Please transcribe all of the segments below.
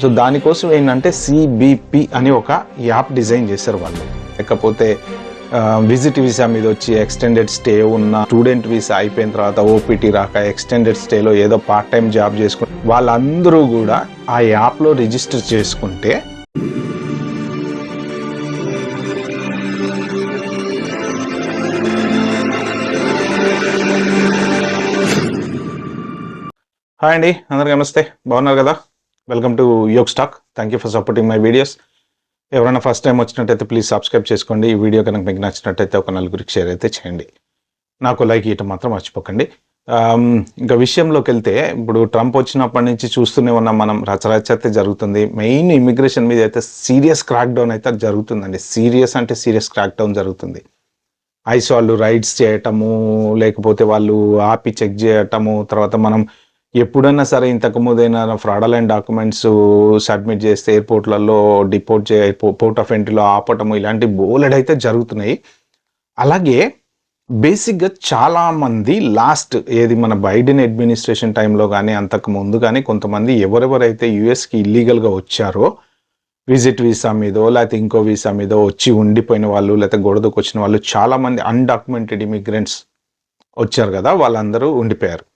So దానికోసం ఏంటంటే CBP అని ఒక యాప్ డిజైన్ చేశారు వాళ్ళు. లేకపోతే విజిట్ వీసా మీద వచ్చి ఎక్స్టెండెడ్ స్టే ఉన్న స్టూడెంట్ వీసా అయిపోయిన తర్వాత ఓపీటీ రాక ఎక్స్టెండెడ్ స్టేలో ఏదో పార్ట్ టైం జాబ్ చేసుకుంటే వాళ్ళందరూ కూడా ఆ యాప్లో రిజిస్టర్ చేసుకుంటే హాయ్ అండి, అందరికీ నమస్తే. బాగున్నారు కదా? Welcome to Yog Stack. Thank you for supporting my videos. ఎవరైనా ఫస్ట్ టైం వచ్చినట్టయితే ప్లీజ్ సబ్స్క్రైబ్ చేసుకోండి. ఈ వీడియో కనుక మీకు నచ్చినట్టయితే ఒక నలుగురికి షేర్ అయితే చేయండి. నాకు లైక్ ఇవ్వటం మాత్రం మర్చిపోకండి. ఇంకా విషయంలోకి వెళ్తే, ఇప్పుడు ట్రంప్ వచ్చినప్పటి నుంచి చూస్తూనే ఉన్నాం మనం, రచరచ అయితే జరుగుతుంది. మెయిన్ ఇమిగ్రేషన్ మీద అయితే సీరియస్ క్రాక్ డౌన్ అయితే జరుగుతుందండి. సీరియస్ అంటే సీరియస్ క్రాక్ డౌన్ జరుగుతుంది. ఐస్ వాళ్ళు రైడ్స్ చేయటము, లేకపోతే వాళ్ళు ఆపి చెక్ చేయటము, తర్వాత మనం ఎప్పుడన్నా సరే ఇంతకుముందు ఏదైనా ఫ్రాడలైన్ డాక్యుమెంట్స్ సబ్మిట్ చేస్తే ఎయిర్పోర్ట్లలో డిపోర్ట్ పోర్ట్ ఆఫ్ ఎంట్రీలో ఆపటము, ఇలాంటి బోలెడైతే జరుగుతున్నాయి. అలాగే బేసిక్గా చాలామంది మన బైడెన్ అడ్మినిస్ట్రేషన్ టైంలో కానీ అంతకు ముందు కానీ కొంతమంది ఎవరెవరైతే యుఎస్కి ఇల్లీగల్గా వచ్చారో విజిట్ వీసా మీదో లేకపోతే ఇంకో వీసా మీదో వచ్చి ఉండిపోయిన వాళ్ళు, లేకపోతే గొడవకు వచ్చిన వాళ్ళు, చాలామంది అన్డాక్యుమెంటెడ్ ఇమిగ్రెంట్స్ వచ్చారు కదా, వాళ్ళందరూ ఉండిపోయారు.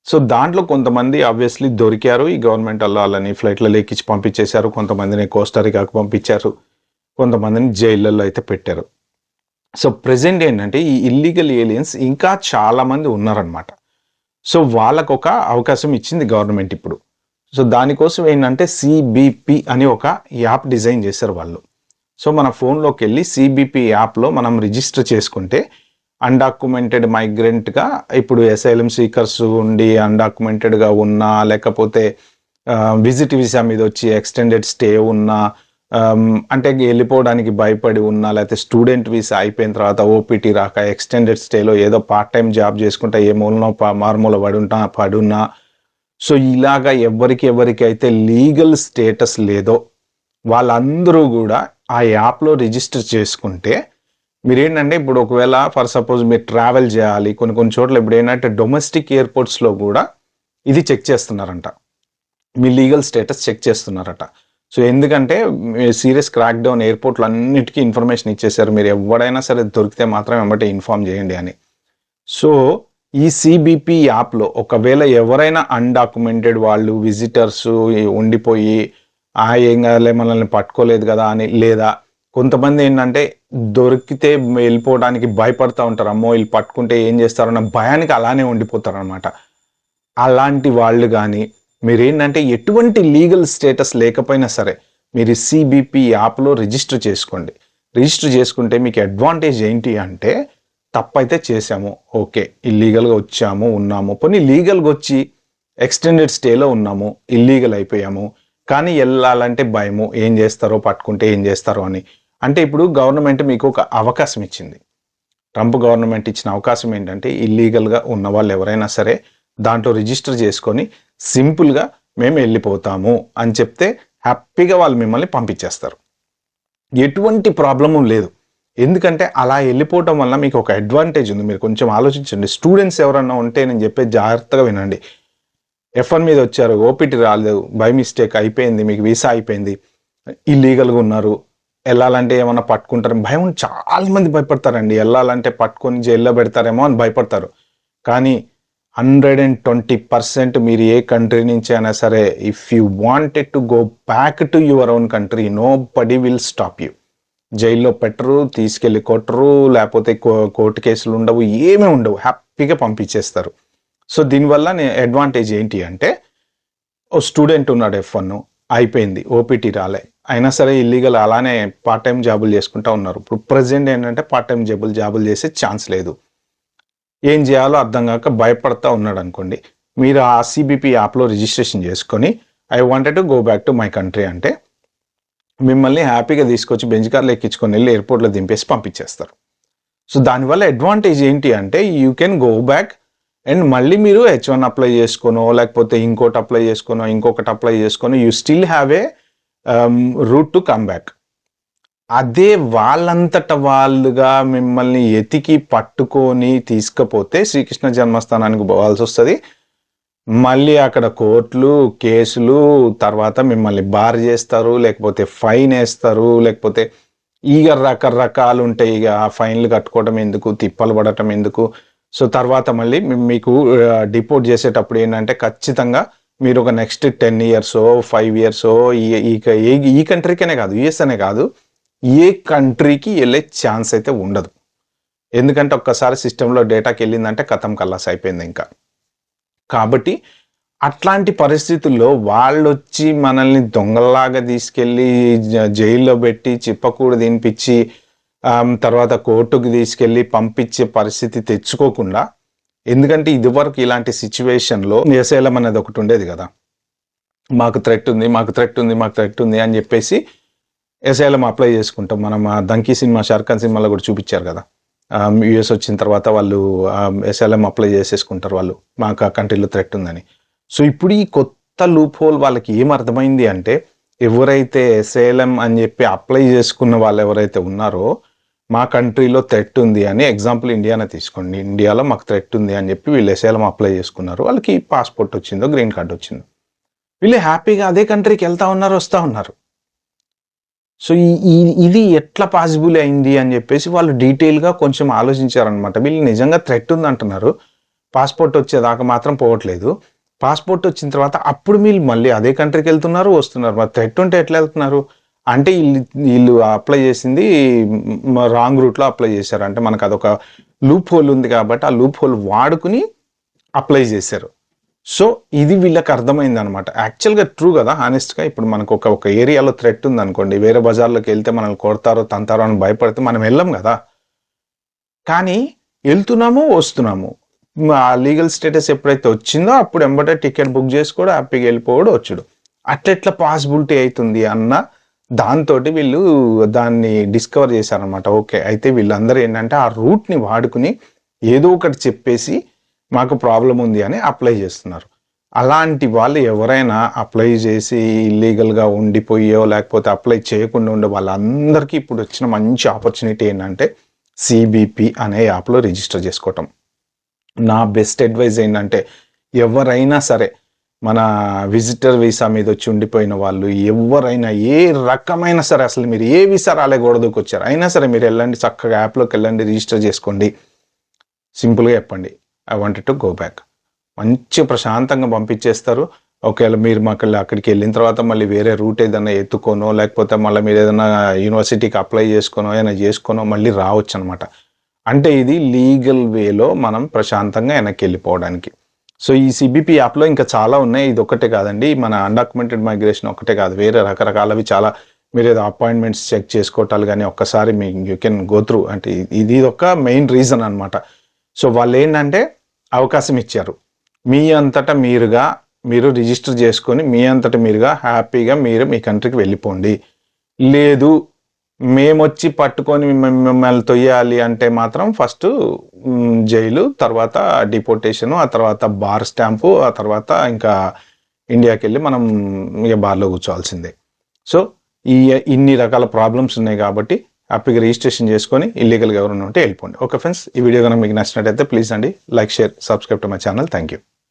సో దాంట్లో కొంతమంది ఆబ్వియస్లీ దొరికారు. ఈ గవర్నమెంట్ వాళ్ళని ఫ్లైట్లో ఎక్కించి పంపించేశారు. కొంతమందిని కోస్టారికాకు పంపించారు. కొంతమందిని జైళ్ళల్లో అయితే పెట్టారు. సో ప్రెజెంట్ ఏంటంటే ఈ ఇల్లీగల్ ఏలియన్స్ ఇంకా చాలామంది ఉన్నారనమాట. సో వాళ్ళకు ఒక అవకాశం ఇచ్చింది గవర్నమెంట్ ఇప్పుడు. సో దానికోసం ఏంటంటే సిబిపి అని ఒక యాప్ డిజైన్ చేశారు వాళ్ళు. సో మన ఫోన్లోకి వెళ్ళి సిబిపి యాప్లో మనం రిజిస్టర్ చేసుకుంటే అన్డాక్యుమెంటెడ్ మైగ్రెంట్గా, ఇప్పుడు అసైలం సీకర్స్ ఉండి అన్డాక్యుమెంటెడ్గా ఉన్నా, లేకపోతే విజిట్ వీసా మీద వచ్చి ఎక్స్టెండెడ్ స్టే ఉన్నా, అంటే వెళ్ళిపోవడానికి భయపడి ఉన్నా, లేకపోతే స్టూడెంట్ వీసా అయిపోయిన తర్వాత ఓపీటీ రాక ఎక్స్టెండెడ్ స్టేలో ఏదో పార్ట్ టైం జాబ్ చేసుకుంటే ఏ మూలనో మారుమూల పడున్నా, సో ఇలాగా ఎవరికైతే లీగల్ స్టేటస్ లేదో వాళ్ళందరూ కూడా ఆ యాప్లో రిజిస్టర్ చేసుకుంటే, మీరేంటంటే ఇప్పుడు ఒకవేళ ఫర్ సపోజ్ మీరు ట్రావెల్ చేయాలి కొన్ని చోట్ల, ఇప్పుడు ఏంటంటే డొమెస్టిక్ ఎయిర్పోర్ట్స్లో కూడా ఇది చెక్ చేస్తున్నారంట, మీ లీగల్ స్టేటస్ చెక్ చేస్తున్నారట. సో ఎందుకంటే సీరియస్ క్రాక్ డౌన్ ఎయిర్పోర్ట్లు అన్నిటికీ ఇన్ఫర్మేషన్ ఇచ్చేసారు, మీరు ఎవడైనా సరే దొరికితే మాత్రం వెంబటే ఇన్ఫార్మ్ చేయండి అని. సో ఈ సిబిపి యాప్లో ఒకవేళ ఎవరైనా అన్డాక్యుమెంటెడ్ వాళ్ళు విజిటర్స్ ఉండిపోయి ఏం కాదులే మనల్ని పట్టుకోలేదు కదా అని, లేదా కొంతమంది ఏంటంటే దొరికితే వెళ్ళిపోవడానికి భయపడతా ఉంటారు, అమ్మో వీళ్ళు పట్టుకుంటే ఏం చేస్తారన్న భయానికి అలానే ఉండిపోతారు అనమాట. అలాంటి వాళ్ళు కానీ మీరేంటంటే ఎటువంటి లీగల్ స్టేటస్ లేకపోయినా సరే మీరు సిబిపి యాప్లో రిజిస్టర్ చేసుకోండి. రిజిస్టర్ చేసుకుంటే మీకు అడ్వాంటేజ్ ఏంటి అంటే, తప్పైతే చేసాము, ఓకే ఇల్లీగల్గా వచ్చాము ఉన్నాము, పోనీ లీగల్గా వచ్చి ఎక్స్టెండెడ్ స్టేలో ఉన్నాము, ఇల్లీగల్ అయిపోయాము, కానీ వెళ్ళాలంటే భయము, ఏం చేస్తారో పట్టుకుంటే ఏం చేస్తారో అని. అంటే ఇప్పుడు గవర్నమెంట్ మీకు ఒక అవకాశం ఇచ్చింది. ట్రంప్ గవర్నమెంట్ ఇచ్చిన అవకాశం ఏంటంటే, ఇల్లీగల్గా ఉన్న వాళ్ళు ఎవరైనా సరే దాంట్లో రిజిస్టర్ చేసుకొని సింపుల్గా మేము వెళ్ళిపోతాము అని చెప్తే హ్యాపీగా వాళ్ళు మిమ్మల్ని పంపించేస్తారు. ఎటువంటి ప్రాబ్లము లేదు. ఎందుకంటే అలా వెళ్ళిపోవటం వల్ల మీకు ఒక అడ్వాంటేజ్ ఉంది. మీరు కొంచెం ఆలోచించండి. స్టూడెంట్స్ ఎవరన్నా ఉంటే నేను చెప్పే జాగ్రత్తగా వినండి. F1 మీద వచ్చారు, ఓపీటీ రాలేదు, బై మిస్టేక్ అయిపోయింది, మీకు వీసా అయిపోయింది, ఇల్లీగల్గా ఉన్నారు, వెళ్ళాలంటే ఏమన్నా పట్టుకుంటారు భయం. చాలా మంది భయపడతారండి, వెళ్ళాలంటే పట్టుకొని జైల్లో పెడతారేమో అని భయపడతారు. కానీ 120% మీరు ఏ కంట్రీ నుంచి అయినా సరే, if you wanted to go back to your own country, nobody will stop you. జైల్లో పెట్టరు, తీసుకెళ్ళి కొట్టరు, లేకపోతే కోర్టు కేసులు ఉండవు, ఏమీ ఉండవు, హ్యాపీగా పంపించేస్తారు. సో దీనివల్ల అడ్వాంటేజ్ ఏంటి అంటే, ఓ స్టూడెంట్ ఉన్నాడు, F1 అయిపోయింది, ఓపీటీ రాలే, అయినా సరే ఇల్లీగల్ అలానే పార్ట్ టైం జాబులు చేసుకుంటూ ఉన్నారు. ఇప్పుడు ప్రజెంట్ ఏంటంటే పార్ట్ టైం జాబులు చేసే ఛాన్స్ లేదు, ఏం చేయాలో అర్థం కాక భయపడతా ఉన్నాడు అనుకోండి. మీరు ఆ సిబిపి యాప్లో రిజిస్ట్రేషన్ చేసుకొని I wanted to go back to my country అంటే మిమ్మల్ని హ్యాపీగా తీసుకొచ్చి బెంచ్ కార్లో ఎక్కించుకొని వెళ్ళి ఎయిర్పోర్ట్లో దింపేసి పంపించేస్తారు. సో దానివల్ల అడ్వాంటేజ్ ఏంటి అంటే, you can go back and మళ్ళీ మీరు H1 అప్లై చేసుకోనో, లేకపోతే ఇంకోటి అప్లై చేసుకోనో, ఇంకొకటి అప్లై చేసుకోనో, you still have a route to come back. అదే వాళ్ళంతట వాళ్ళుగా మిమ్మల్ని ఎతికి పట్టుకొని తీసుకపోతే శ్రీకృష్ణ జన్మస్థానానికి పోవాల్సి వస్తుంది. మళ్ళీ అక్కడ కోర్టులు, కేసులు, తర్వాత మిమ్మల్ని బార్ చేస్తారు, లేకపోతే ఫైన్ వేస్తారు, లేకపోతే ఇక రకరకాలు ఉంటాయి. ఇక ఆ ఫైన్లు కట్టుకోవడం ఎందుకు, తిప్పలు పడటం ఎందుకు. సో తర్వాత మళ్ళీ మీకు డిపోర్ట్ చేసేటప్పుడు ఏంటంటే ఖచ్చితంగా మీరు ఒక నెక్స్ట్ 10 years 5 years ఈ కంట్రీకనే కాదు, యుఎస్ అనే కాదు, ఏ కంట్రీకి వెళ్ళే ఛాన్స్ అయితే ఉండదు. ఎందుకంటే ఒక్కసారి సిస్టంలో డేటాకి వెళ్ళిందంటే కథం కల్లాస్ అయిపోయింది ఇంకా. కాబట్టి అట్లాంటి పరిస్థితుల్లో వాళ్ళు వచ్చి మనల్ని దొంగల్లాగా తీసుకెళ్ళి జైల్లో పెట్టి చిప్పకూడు తినిపించి తర్వాత కోర్టుకు తీసుకెళ్ళి పంపించే పరిస్థితి తెచ్చుకోకుండా, ఎందుకంటే ఇదివరకు ఇలాంటి సిచ్యువేషన్లో ఎస్ఐలం అనేది ఒకటి ఉండేది కదా, మాకు థ్రెట్ ఉంది అని చెప్పేసి ఎస్ఐలం అప్లై చేసుకుంటాం. మనం దంకీ సినిమా, షార్ఖాన్ సినిమాలో కూడా చూపించారు కదా, యుఎస్ వచ్చిన తర్వాత వాళ్ళు ఎస్ఐలం అప్లై చేసేసుకుంటారు వాళ్ళు, మాకు ఆ కంట్రీలో థ్రెట్ ఉందని. సో ఇప్పుడు ఈ కొత్త లూప్ హోల్ వాళ్ళకి ఏం అర్థమైంది అంటే, ఎవరైతే ఎస్ఐలం అని చెప్పి అప్లై చేసుకున్న వాళ్ళు ఎవరైతే ఉన్నారో మా కంట్రీలో థ్రెట్ ఉంది అని, ఎగ్జాంపుల్ ఇండియానే తీసుకోండి, ఇండియాలో మాకు థ్రెట్ ఉంది అని చెప్పి వీళ్ళు ఎస్ఐలం అప్లై చేసుకున్నారు, వాళ్ళకి పాస్పోర్ట్ వచ్చిందో గ్రీన్ కార్డ్ వచ్చిందో, వీళ్ళు హ్యాపీగా అదే కంట్రీకి వెళ్తా ఉన్నారు, వస్తూ ఉన్నారు. సో ఇది ఎట్లా పాసిబుల్ అయింది అని చెప్పేసి వాళ్ళు డీటెయిల్గా కొంచెం ఆలోచించారనమాట. వీళ్ళు నిజంగా థ్రెట్ ఉంది అంటున్నారు, పాస్పోర్ట్ వచ్చేదాకా మాత్రం పోవట్లేదు, పాస్పోర్ట్ వచ్చిన తర్వాత అప్పుడు వీళ్ళు మళ్ళీ అదే కంట్రీకి వెళ్తున్నారు, వస్తున్నారు. మరి థ్రెట్ ఉంటే ఎట్లా వెళ్తున్నారు అంటే వీళ్ళు అప్లై చేసింది రాంగ్ రూట్లో అప్లై చేశారు. అంటే మనకు అదొక లూప్ హోల్ ఉంది కాబట్టి ఆ లూప్ హోల్ వాడుకుని అప్లై చేశారు. సో ఇది వీళ్ళకి అర్థమైంది అనమాట. యాక్చువల్గా ట్రూ కదా, హానెస్ట్గా. ఇప్పుడు మనకు ఒక ఏరియాలో థ్రెట్ ఉంది అనుకోండి, వేరే బజార్లోకి వెళ్తే మనల్ని కొడతారో తంతారో అని భయపడితే మనం వెళ్ళాం కదా, కానీ వెళ్తున్నాము, వస్తున్నాము. ఆ లీగల్ స్టేటస్ ఎప్పుడైతే వచ్చిందో అప్పుడు ఎంబటే టికెట్ బుక్ చేసుకోవడం, హ్యాపీగా వెళ్ళిపోవడం, వచ్చుడు. అట్లెట్లా పాసిబిలిటీ అవుతుంది అన్న దాంతో వీళ్ళు దాన్ని డిస్కవర్ చేశారనమాట. ఓకే, అయితే వీళ్ళందరూ ఏంటంటే ఆ రూట్ని వాడుకుని ఏదో ఒకటి చెప్పేసి మాకు ప్రాబ్లం ఉంది అని అప్లై చేస్తున్నారు. అలాంటి వాళ్ళు ఎవరైనా అప్లై చేసి ఇల్లీగల్గా ఉండిపోయో లేకపోతే అప్లై చేయకుండా ఉండే వాళ్ళందరికీ ఇప్పుడు వచ్చిన మంచి ఆపర్చునిటీ ఏంటంటే సిబిపి అనే యాప్లో రిజిస్టర్ చేసుకోవటం. నా బెస్ట్ అడ్వైజ్ ఏంటంటే ఎవరైనా సరే, మన విజిటర్ వీసా మీద వచ్చి ఉండిపోయిన వాళ్ళు ఎవరైనా, ఏ రకమైన సరే, అసలు మీరు ఏ వీసా రాలేకూడదుకు వచ్చారు అయినా సరే మీరు వెళ్ళండి, చక్కగా యాప్లోకి వెళ్ళండి, రిజిస్టర్ చేసుకోండి, సింపుల్గా చెప్పండి I wanted to go back, మంచి ప్రశాంతంగా పంపించేస్తారు. ఒకవేళ మీరు అక్కడికి వెళ్ళిన తర్వాత మళ్ళీ వేరే రూట్ ఏదైనా ఎత్తుకోనో లేకపోతే మళ్ళీ మీరు ఏదైనా యూనివర్సిటీకి అప్లై చేసుకోనో ఏదైనా చేసుకోనో మళ్ళీ రావచ్చు అనమాట. అంటే ఇది లీగల్ వేలో మనం ప్రశాంతంగా వెనక్కి వెళ్ళిపోవడానికి. సో ఈ సిబిపి యాప్లో ఇంకా చాలా ఉన్నాయి, ఇది ఒకటే కాదండి, మన అన్డాక్యుమెంటెడ్ మైగ్రేషన్ ఒకటే కాదు, వేరే రకరకాలవి చాలా, మీరు ఏదో అపాయింట్మెంట్స్ చెక్ చేసుకోవటాలు కానీ ఒక్కసారి me you can go through. అంటే ఇది ఒక మెయిన్ రీజన్ అనమాట. సో వాళ్ళు ఏంటంటే అవకాశం ఇచ్చారు, మీ అంతటా మీరుగా మీరు రిజిస్టర్ చేసుకొని మీ అంతటా మీరుగా హ్యాపీగా మీరు మీ కంట్రీకి వెళ్ళిపోండి. లేదు మేమొచ్చి పట్టుకొని మిమ్మల్ని తొయ్యాలి అంటే మాత్రం ఫస్ట్ జైలు, తర్వాత డిపోర్టేషను, ఆ తర్వాత బార్ స్టాంపు, ఆ తర్వాత ఇంకా ఇండియాకి వెళ్ళి మనం ఇక బార్లో కూర్చోవాల్సిందే. సో ఇన్ని రకాల ప్రాబ్లమ్స్ ఉన్నాయి కాబట్టి హ్యాపీగా రిజిస్ట్రేషన్ చేసుకొని ఇల్లీగల్గా ఎవరైనా ఉంటే వెళ్ళిపోండి. ఓకే ఫ్రెండ్స్, ఈ వీడియో కనుక మీకు నచ్చినట్టయితే ప్లీజ్ అండి like, share, subscribe to my channel. Thank you.